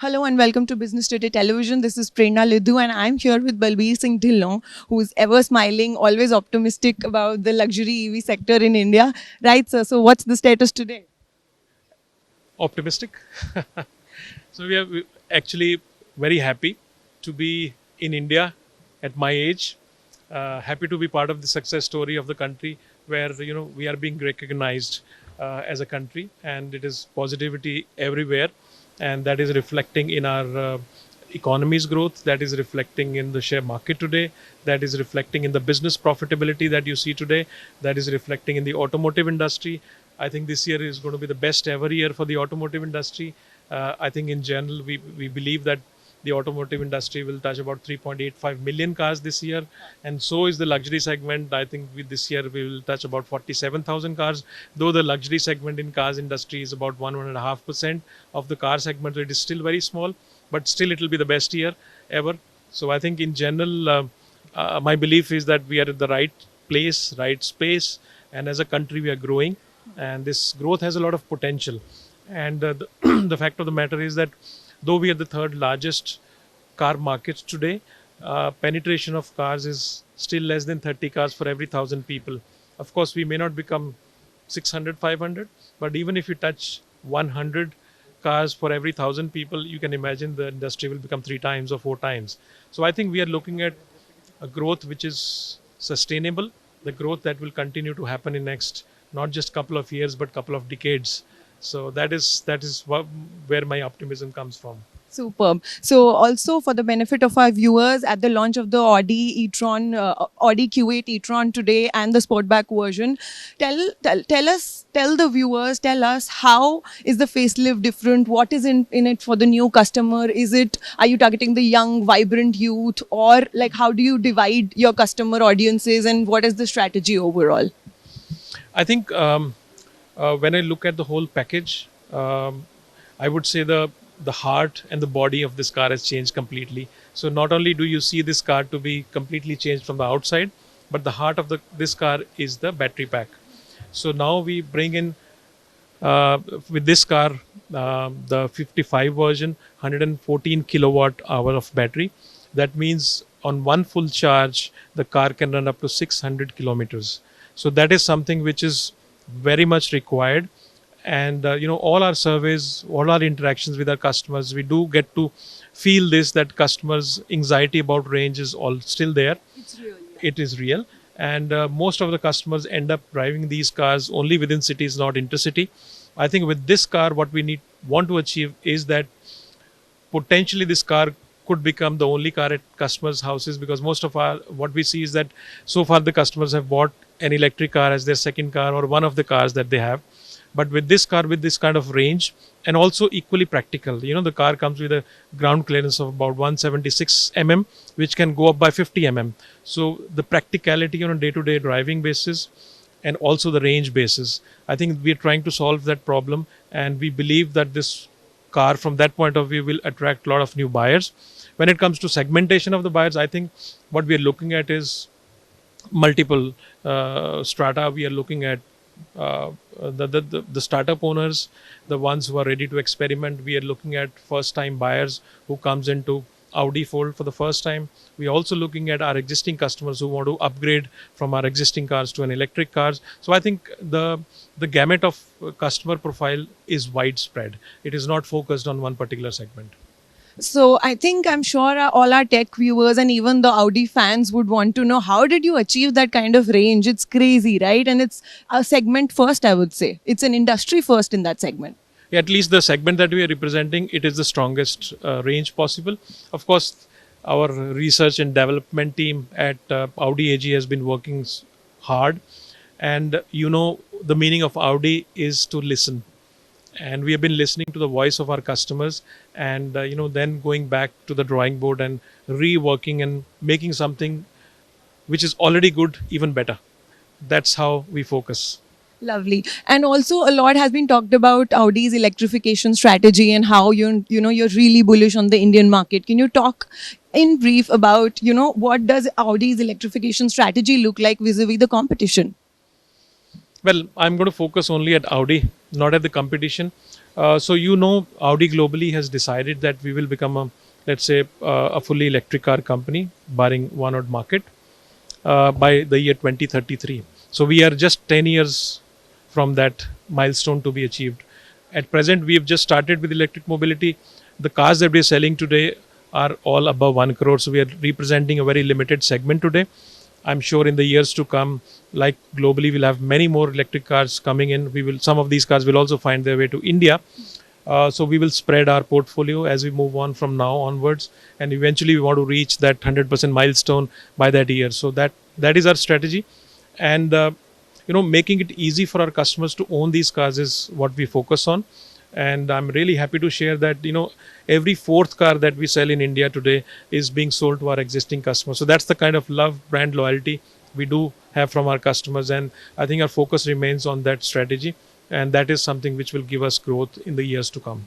Hello and welcome to Business Today Television. This is Prerna Lidhu and I'm here with Balbir Singh Dhillon, who is ever smiling, always optimistic about the luxury EV sector in India. Right, sir? So what's the status today? Optimistic. So we are actually very happy to be in India at my age. Happy to be part of the success story of the country, where we are being recognized as a country, and it is positivity everywhere, and that is reflecting in our economy's growth. That is reflecting in the share market today. That is reflecting in the business profitability that you see today. That is reflecting in the automotive industry. I think this year is going to be the best ever year for the automotive industry. I think in general, we believe that the automotive industry will touch about 3.85 million cars this year, and so is the luxury segment. I think this year we will touch about 47,000 cars. Though the luxury segment in cars industry is about 1.5% of the car segment, so it is still very small, but still it will be the best year ever. So I think in general, my belief is that we are at the right place, right space, and as a country we are growing, and this growth has a lot of potential. And the fact of the matter is that though we are the third largest car market today, penetration of cars is still less than 30 cars for every 1,000 people. Of course, we may not become 600, 500, but even if you touch 100 cars for every 1,000 people, you can imagine the industry will become 3 times or 4 times. So I think we are looking at a growth which is sustainable, the growth that will continue to happen in next not just couple of years but couple of decades. So that is where my optimism comes from. Superb. So also for the benefit of our viewers, at the launch of the Audi e-tron, Audi Q8 e-tron today and the sportback version, tell the viewers, tell us how is the facelift different? What is in it for the new customer? Are you targeting the young, vibrant youth, or like how do you divide your customer audiences, and what is the strategy overall? I think when I look at the whole package, I would say the heart and the body of this car has changed completely. So not only do you see this car to be completely changed from the outside, but the heart of this car is the battery pack. So now we bring in with this car the 55 version, 114 kilowatt hour of battery. That means on one full charge, the car can run up to 600 kilometers. So that is something which is very much required. And all our surveys, all our interactions with our customers, we do get to feel this, that customers' anxiety about range is all still there. It's real. It is real. And most of the customers end up driving these cars only within cities, not intercity. I think with this car, what we want to achieve is that potentially this car could become the only car at customers' houses, because most of what we see is that so far the customers have bought an electric car as their second car or one of the cars that they have. But with this car, with this kind of range, and also equally practical, the car comes with a ground clearance of about 176 mm, which can go up by 50 mm. So the practicality on a day-to-day driving basis, and also the range basis, I think we're trying to solve that problem, and we believe that this car from that point of view will attract a lot of new buyers. When it comes to segmentation of the buyers, I think what we are looking at is multiple strata. We are looking at the startup owners, the ones who are ready to experiment. We are looking at first time buyers who comes into Audi fold for the first time. We are also looking at our existing customers who want to upgrade from our existing cars to an electric cars. So I think the gamut of customer profile is widespread. It is not focused on one particular segment. So I'm sure all our tech viewers and even the Audi fans would want to know, how did you achieve that kind of range? It's crazy, right? And it's a segment first, I would say. It's an industry first in that segment. At least the segment that we are representing, it is the strongest range possible. Of course, our research and development team at Audi AG has been working hard. And the meaning of Audi is to listen. And we have been listening to the voice of our customers, and then going back to the drawing board and reworking and making something which is already good even better. That's how we focus. Lovely. And also a lot has been talked about Audi's electrification strategy and how you're really bullish on the Indian market. Can you talk in brief about, what does Audi's electrification strategy look like vis-a-vis the competition? Well, I'm going to focus only at Audi, not at the competition. So Audi globally has decided that we will become let's say, a fully electric car company, barring one odd market, by the year 2033. So we are just 10 years from that milestone to be achieved. At present, we have just started with electric mobility. The cars that we are selling today are all above 1 crore. So we are representing a very limited segment today. I'm sure in the years to come, like globally, we'll have many more electric cars coming in. Some of these cars will also find their way to India. So we will spread our portfolio as we move on from now onwards, and eventually we want to reach that 100% milestone by that year. So that is our strategy, and making it easy for our customers to own these cars is what we focus on. And I'm really happy to share that every fourth car that we sell in India today is being sold to our existing customers. So that's the kind of love, brand loyalty we do have from our customers, and I think our focus remains on that strategy, and that is something which will give us growth in the years to come.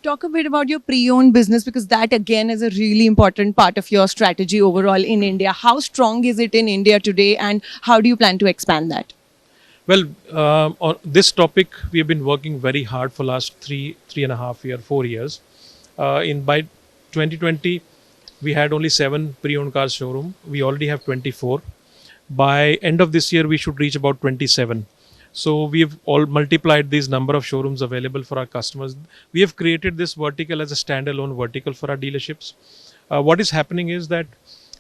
Talk a bit about your pre-owned business, because that again is a really important part of your strategy overall in India. How strong is it in India today, and how do you plan to expand that? Well, on this topic, we have been working very hard for last 3.5 years, 4 years. In by 2020, we had only 7 pre-owned car showroom. We already have 24. By end of this year, we should reach about 27. So we've all multiplied these number of showrooms available for our customers. We have created this vertical as a standalone vertical for our dealerships. What is happening is that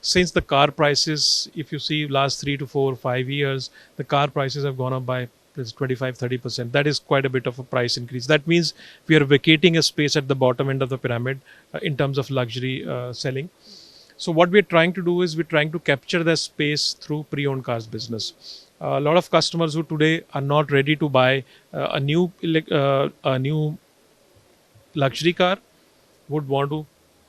since the car prices, if you see last 3 to 4, 5 years, the car prices have gone up by 25-30%. That is quite a bit of a price increase. That means we are vacating a space at the bottom end of the pyramid in terms of luxury selling. So what we're trying to do is we're trying to capture the space through pre-owned cars business. A lot of customers who today are not ready to buy a new luxury car would want to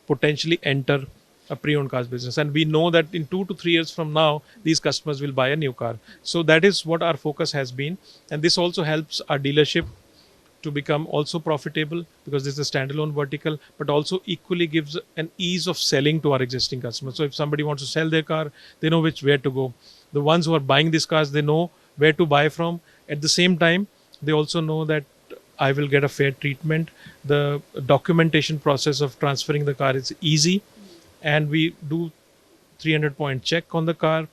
potentially enter a pre-owned cars business, and we know that in 2 to 3 years from now these customers will buy a new car. So that is what our focus has been, and this also helps our dealership to become also profitable, because this is a standalone vertical, but also equally gives an ease of selling to our existing customers. So if somebody wants to sell their car, they know where to go. The ones who are buying these cars, they know where to buy from. At the same time, they also know that I will get a fair treatment. The documentation process of transferring the car is easy, and we do 300-point check on the car.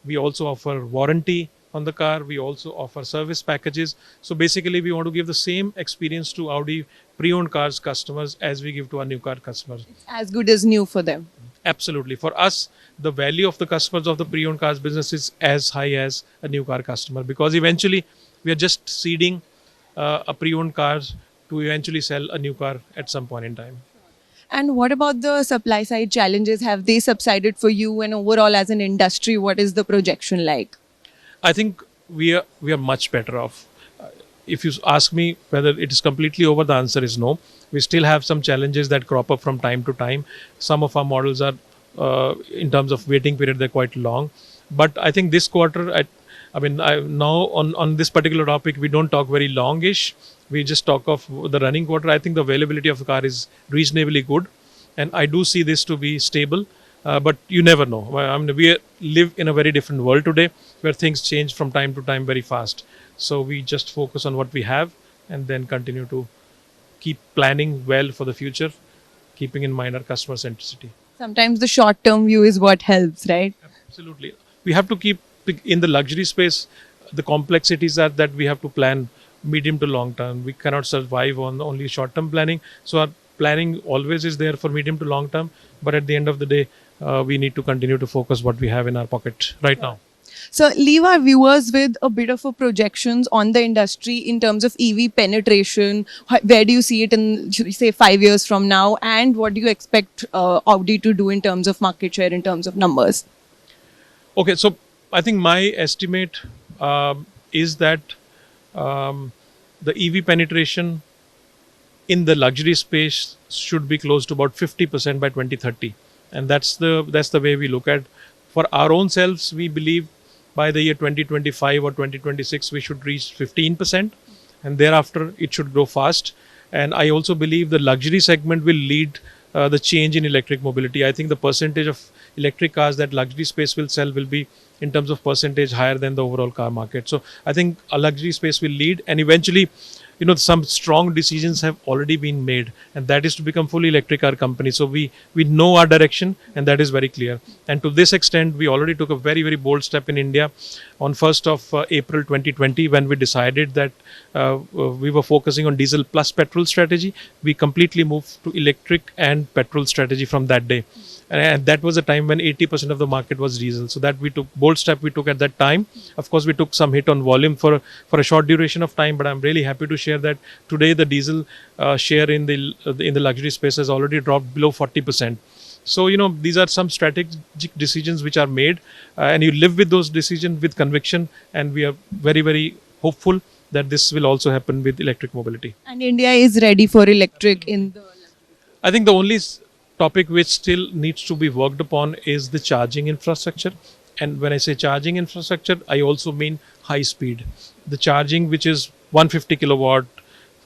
We also offer warranty on the car. We also offer service packages. So basically, we want to give the same experience to Audi pre-owned cars customers as we give to our new car customers. It's as good as new for them. Absolutely. For us, the value of the customers of the pre-owned cars business is as high as a new car customer, because eventually we are just seeding a pre-owned cars to eventually sell a new car at some point in time. And what about the supply side challenges? Have they subsided for you, and overall as an industry, what is the projection like? I think we are much better off. If you ask me whether it is completely over, the answer is no. We still have some challenges that crop up from time to time. Some of our models are, in terms of waiting period, they're quite long. But I think this quarter, now on this particular topic, we don't talk very longish. We just talk of the running quarter. I think the availability of the car is reasonably good, and I do see this to be stable. But you never know. We live in a very different world today, where things change from time to time very fast. So we just focus on what we have, and then continue to keep planning well for the future, keeping in mind our customer centricity. Sometimes the short-term view is what helps, right? Absolutely. We have to keep in the luxury space. The complexities are that we have to plan medium to long term. We cannot survive on only short-term planning. So our planning always is there for medium to long term. But at the end of the day, we need to continue to focus what we have in our pocket right now. So leave our viewers with a bit of a projections on the industry in terms of EV penetration. Where do you see it in, say, 5 years from now? And what do you expect Audi to do in terms of market share, in terms of numbers? Okay, so I think my estimate is that the EV penetration in the luxury space should be close to about 50% by 2030. And that's the way we look at. For our own selves, we believe by the year 2025 or 2026, we should reach 15%, and thereafter it should grow fast. And I also believe the luxury segment will lead the change in electric mobility. I think the percentage of electric cars that luxury space will sell will be, in terms of percentage, higher than the overall car market. So I think a luxury space will lead, and eventually some strong decisions have already been made, and that is to become fully electric car company. So we know our direction, and that is very clear. And to this extent, we already took a very, very bold step in India on 1st of April 2020, when we decided that we were focusing on diesel plus petrol strategy. We completely moved to electric and petrol strategy from that day. And that was a time when 80% of the market was diesel. So that we took bold step we took at that time. Of course, we took some hit on volume for a short duration of time, but I'm really happy to share that today the diesel share in the luxury space has already dropped below 40%. So these are some strategic decisions which are made, and you live with those decisions with conviction. And we are very, very hopeful that this will also happen with electric mobility. And India is ready for electric in the. I think the only topic which still needs to be worked upon is the charging infrastructure. And when I say charging infrastructure, I also mean high speed. The charging which is 150 kilowatt,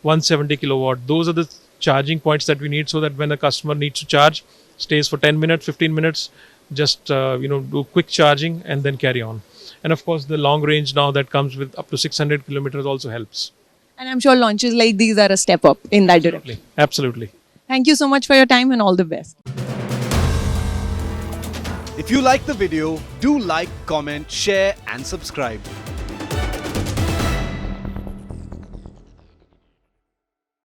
170 kilowatt, those are the charging points that we need, so that when a customer needs to charge, stays for 10 minutes, 15 minutes, just do quick charging and then carry on. And of course, the long range now that comes with up to 600 kilometers also helps. And I'm sure launches like these are a step up in that direction. Absolutely. Thank you so much for your time and all the best. If you like the video, do like, comment, share and subscribe.